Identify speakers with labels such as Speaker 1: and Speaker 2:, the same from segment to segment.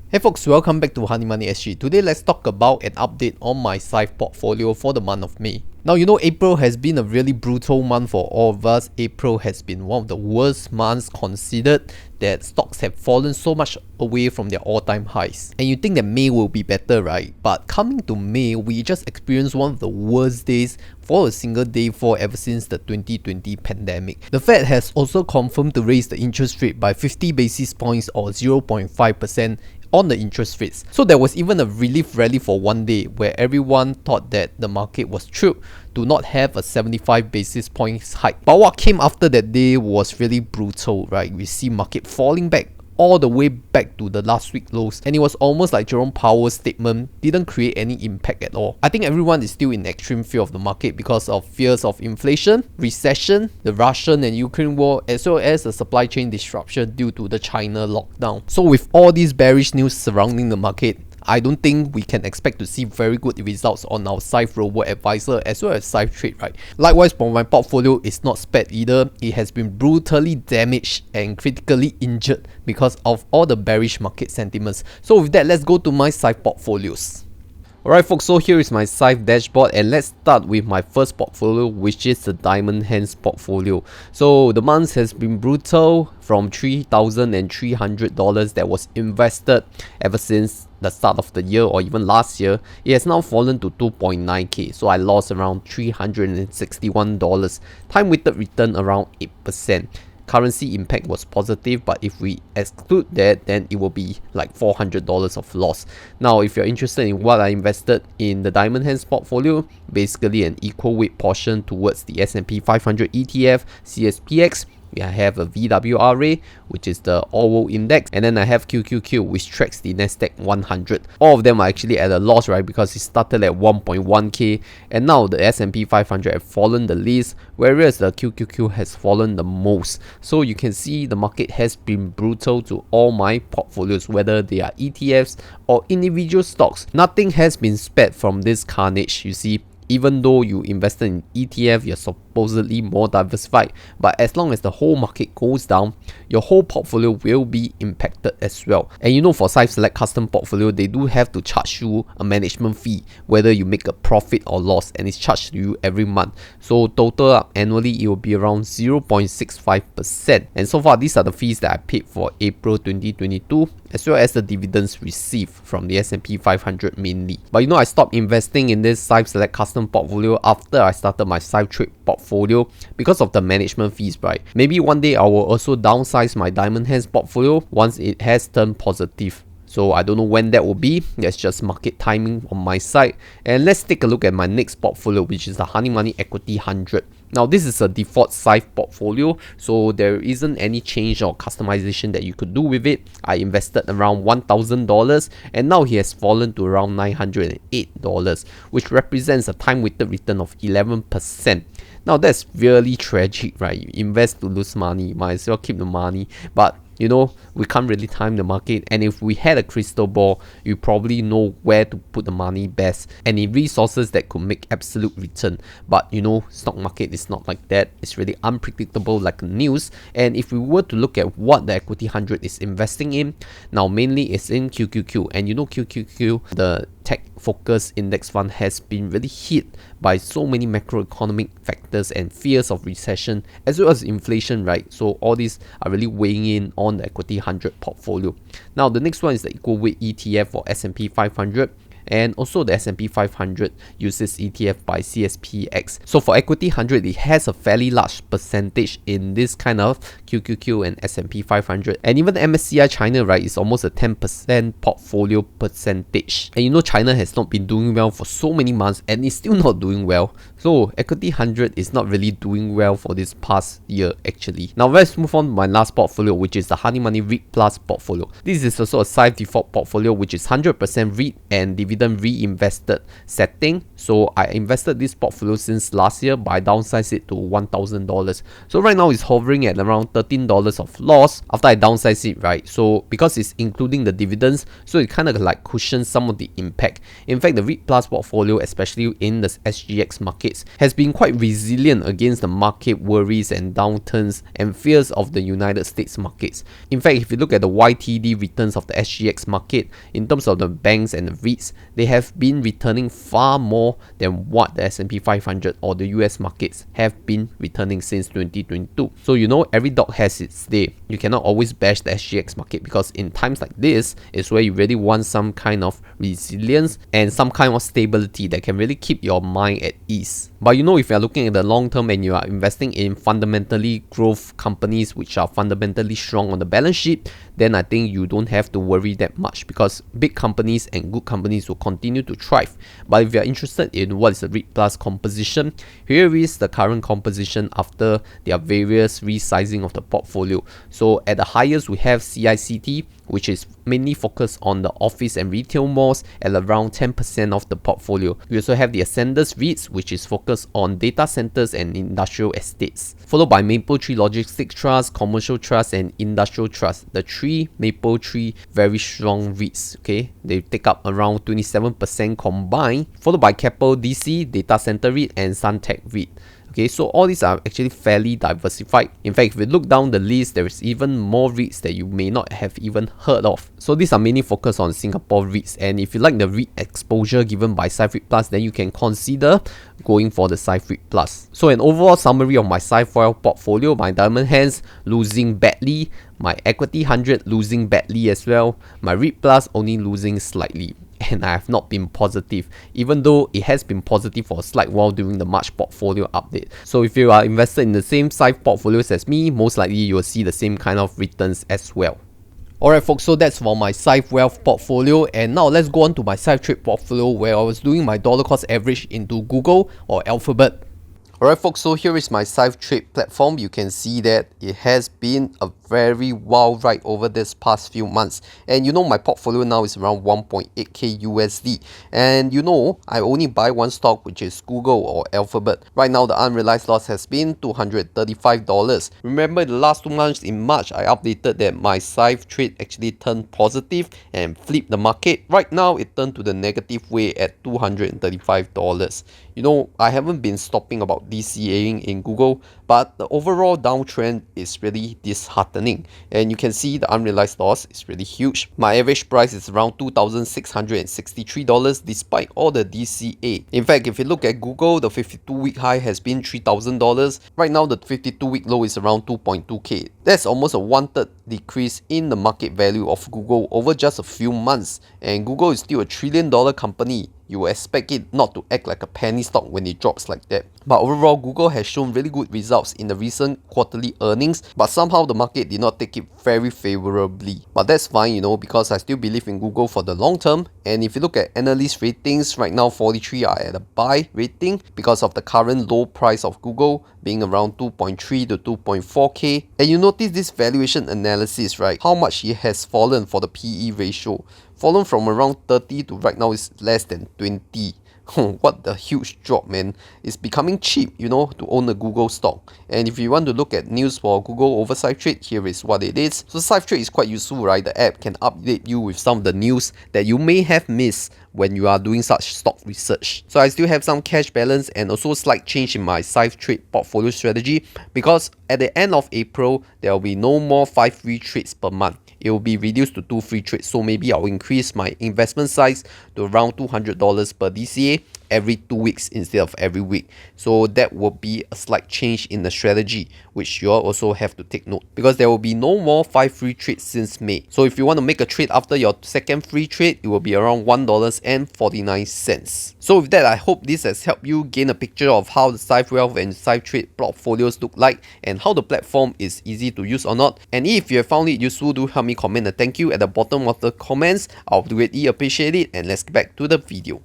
Speaker 1: Hey folks, welcome back to Honey Money SG. Today let's talk about an update on my Syfe portfolio for the month of May. Now you know April has been a really brutal month for all of us. April has been one of the worst months considered that stocks have fallen so much away from their all-time highs. And you think that May will be better, right? But coming to May, we just experienced one of the worst days for a single day for ever since the 2020 pandemic. The Fed has also confirmed to raise the interest rate by 50 basis points or 0.5% on the interest rates. So there was even a relief rally for one day where everyone thought that the market was tripped to not have a 75 basis points hike. But what came after that day was really brutal, right? We see market falling back all the way back to the last week lows, and it was almost like Jerome Powell's statement didn't create any impact at all. I think everyone is still in extreme fear of the market because of fears of inflation, recession, the Russian and Ukraine war, as well as the supply chain disruption due to the China lockdown. So with all these bearish news surrounding the market, I don't think we can expect to see very good results on our Syfe robo-advisor as well as Syfe trade, right? Likewise, for my portfolio, it's not spared either. It has been brutally damaged and critically injured because of all the bearish market sentiments. So with that, let's go to my Syfe portfolios. Alright folks, so here is my Syfe dashboard, and let's start with my first portfolio, which is the Diamond Hands portfolio. So the month has been brutal. From $3,300 that was invested ever since the start of the year or even last year, it has now fallen to 2.9k. So I lost around $361. Time weighted return around 8%. Currency impact was positive, but if we exclude that, then it will be like $400 of loss. Now if you're interested in what I invested in the Diamond Hands portfolio, basically an equal weight portion towards the S&P 500 ETF, CSPX. I have a VWRA, which is the all-world index, and then I have QQQ, which tracks the Nasdaq 100. All of them are actually at a loss, right? Because it started at 1.1k, and now the S&P 500 have fallen the least, whereas the QQQ has fallen the most. So you can see the market has been brutal to all my portfolios, whether they are ETFs or individual stocks. Nothing has been spared from this carnage. You see, even though you invested in ETF, you're supposedly more diversified, but as long as the whole market goes down, your whole portfolio will be impacted as well. And you know, for Syfe Select Custom Portfolio, they do have to charge you a management fee whether you make a profit or loss, and it's charged to you every month. So total up annually, it will be around 0.65%. And so far, these are the fees that I paid for April 2022, as well as the dividends received from the S&P 500 mainly. But you know, I stopped investing in this Syfe Select Custom Portfolio after I started my Syfe Trade portfolio because of the management fees, right? Maybe one day I will also downsize my Diamond Hands portfolio once it has turned positive. So I don't know when that will be. That's just market timing on my side. And let's take a look at my next portfolio, which is the Honey Money Equity 100. Now this is a default Syfe portfolio, so there isn't any change or customization that you could do with it. I invested around $1,000, and now he has fallen to around $908, which represents a time weighted return of 11%. Now that's really tragic, right? You invest to lose money, might as well keep the money. But you know, we can't really time the market, and if we had a crystal ball, you probably know where to put the money best and in resources that could make absolute return. But you know, stock market is not like that. It's really unpredictable like news. And if we were to look at what the Equity 100 is investing in, now mainly it's in QQQ. And you know, QQQ, the tech focused index fund, has been really hit by so many macroeconomic factors and fears of recession as well as inflation, right? So all these are really weighing in on the Equity 100 portfolio. Now the next one is the equal weight ETF for S&P 500. And also the S&P 500 uses ETF by CSPX. So for Equity 100, it has a fairly large percentage in this kind of QQQ and S&P 500. And even the MSCI China, right, is almost a 10% portfolio percentage. And you know, China has not been doing well for so many months and is still not doing well. So Equity 100 is not really doing well for this past year actually. Now let's move on to my last portfolio, which is the Honey Money REIT Plus portfolio. This is also a Syfe default portfolio, which is 100% REIT and dividend reinvested setting. So I invested this portfolio since last year, but I downsized it to $1,000. So right now it's hovering at around $13 of loss after I downsized it, right? So because it's including the dividends, so it kind of like cushions some of the impact. In fact, the REIT Plus portfolio, especially in the SGX markets, markets, has been quite resilient against the market worries and downturns and fears of the United States markets. In fact, if you look at the YTD returns of the SGX market, in terms of the banks and the REITs, they have been returning far more than what the S&P 500 or the US markets have been returning since 2022. So every dog has its day. You cannot always bash the SGX market, because in times like this is where you really want some kind of resilience and some kind of stability that can really keep your mind at ease. But if you're looking at the long term and you are investing in fundamentally growth companies which are fundamentally strong on the balance sheet, then I think you don't have to worry that much, because big companies and good companies will continue to thrive. But if you're interested in what is the REIT Plus composition, here is the current composition after their various resizing of the portfolio. So at the highest we have CICT, which is mainly focused on the office and retail malls at around 10% of the portfolio. We also have the Ascendus REITs, which is focused on data centers and industrial estates, followed by Mapletree Logistics Trust, Commercial Trust, and Industrial Trust. The three Mapletree very strong REITs, okay? They take up around 27% combined, followed by Keppel DC, Data Center REIT, and Suntech REIT. Okay, so all these are actually fairly diversified. In fact, if we look down the list, there is even more REITs that you may not have even heard of. So these are mainly focused on Singapore REITs, and if you like the REIT exposure given by Syfe Plus, then you can consider going for the Syfe Plus. So an overall summary of my Syfe Wealth portfolio: my Diamond Hands losing badly, my Equity 100 losing badly as well, my REIT Plus only losing slightly. And I have not been positive, even though it has been positive for a slight while during the March portfolio update. So if you are invested in the same Syfe portfolios as me, most likely you will see the same kind of returns as well. Alright folks, so that's for my Syfe Wealth portfolio, and now let's go on to my Syfe Trade portfolio, where I was doing my dollar cost average into Google or Alphabet. Alright folks, so here is my Syfe Trade platform. You can see that it has been a very wild ride over this past few months, and my portfolio now is around 1.8k USD, and I only buy one stock, which is Google or Alphabet. Right now the unrealized loss has been $235. Remember the last 2 months in March I updated that my Syfe Trade actually turned positive and flipped the market. Right now it turned to the negative way at $235. I haven't been stopping about DCAing in Google, but the overall downtrend is really disheartening, and you can see the unrealized loss is really huge. My average price is around $2,663 despite all the DCA. In fact, if you look at Google, the 52-week high has been $3,000. Right now the 52-week low is around 2.2k. That's almost a 1/3 decrease in the market value of Google over just a few months, and Google is still a $1 trillion company. You will expect it not to act like a penny stock when it drops like that. But overall, Google has shown really good results in the recent quarterly earnings, but somehow the market did not take it very favorably. But that's fine, because I still believe in Google for the long term. And if you look at analyst ratings, right now 43 are at a buy rating because of the current low price of Google being around 2.3 to 2.4k. And you notice this valuation analysis, right? How much it has fallen for the PE ratio. Fallen from around 30 to right now is less than 20. What a huge drop, man. It's becoming cheap, to own a Google stock. And if you want to look at news for Google over Syfe Trade, here is what it is. So Syfe Trade is quite useful, right? The app can update you with some of the news that you may have missed when you are doing such stock research. So I still have some cash balance and also slight change in my Syfe Trade portfolio strategy, because at the end of April, there will be no more 5 free trades per month. It will be reduced to 2 free trades, so maybe I'll increase my investment size to around $200 per DCA every 2 weeks instead of every week. So that will be a slight change in the strategy, which you all also have to take note, because there will be no more 5 free trades since May. So if you want to make a trade after your second free trade, it will be around $1.49. So with that, I hope this has helped you gain a picture of how the Syfe Wealth and Syfe Trade portfolios look like, and how the platform is easy to use or not. And if you have found it useful, do help me comment a thank you at the bottom of the comments. I'll greatly appreciate it, and let's get back to the video.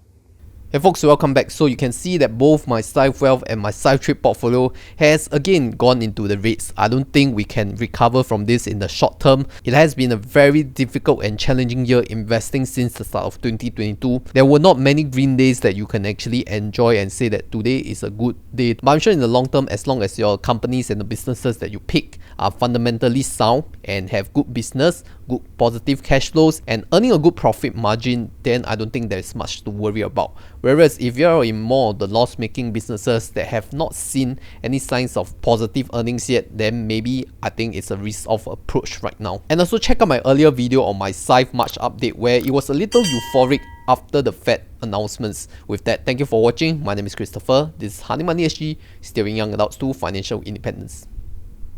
Speaker 1: Hey folks, welcome back. So you can see that both my Syfe Wealth and my Syfe Trade portfolio has again gone into the reds. I don't think we can recover from this in the short term. It has been a very difficult and challenging year investing since the start of 2022. There were not many green days that you can actually enjoy and say that today is a good day. But I'm sure in the long term, as long as your companies and the businesses that you pick are fundamentally sound and have good business, good positive cash flows, and earning a good profit margin, then I don't think there's much to worry about Whereas if you're in more of the loss-making businesses that have not seen any signs of positive earnings yet, then maybe I think it's a risk-off approach right now. And also check out my earlier video on my Syfe March update where it was a little euphoric after the Fed announcements. With that, thank you for watching. My name is Christopher. This is Honey Money SG, steering young adults to financial independence.